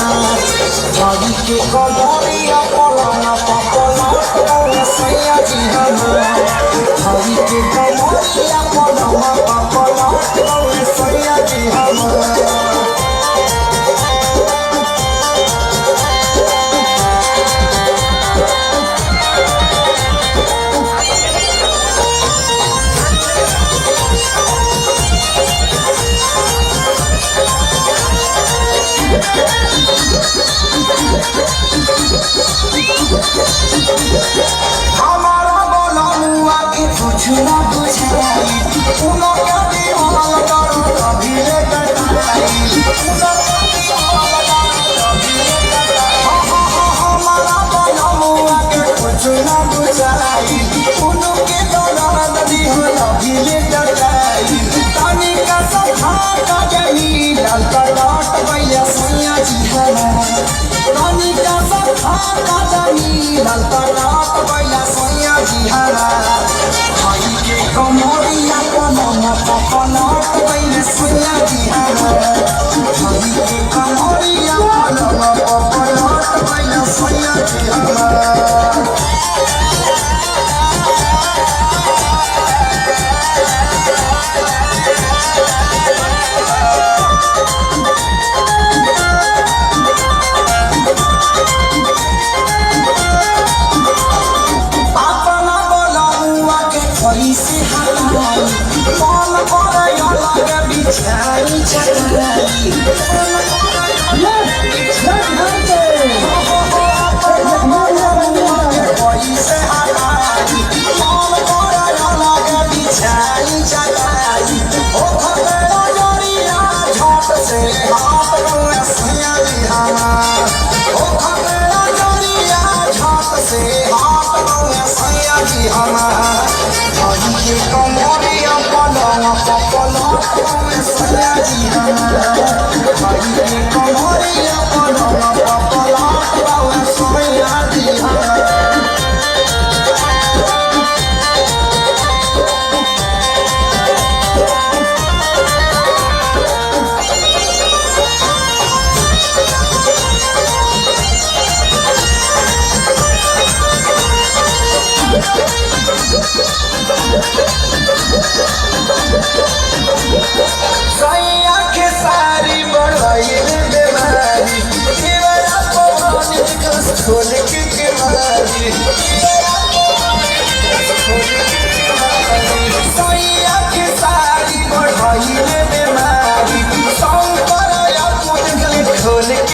भाई के कमरिया पलना पलना सैया जी हमार भाई के कमरिया पलना पलना सैया जी हमार हमारा बोला मुआ के कुछ ना बुझाई उनो कभी हाल करो कभी ले कटाई उनो कभी हाल करो कभी ले कटाई हमारा बोला मुआ के कुछ ना बुझाई उनो के दौरान दी हो कभी ले कटाई तानी का सखा का गई लाल कलाट भैया सैया जी हमारा रानी का सखा का गई लाल कलाट भैया सैया जी हमारा भाई के कमरिया पलना पलट भैया सैया जी हमारा भाई के कमरिया पलना पलट भैया सैया जी हमारा से हटाई कौन करे अलग बिछाई चटाई से हटाई कौन करे अलग बिछाई चटाई ओ खतरा जरिया झट से हाथ में सैया जी हमार ओ खतरा जरिया झट से हाथ में सैया जी हमार के कमरिया पलना पलना सैया जी हमारा भाई के कमरिया पलना पलना सैया जी हमारा सैया के सारी बढ़ाई बीमारी खोल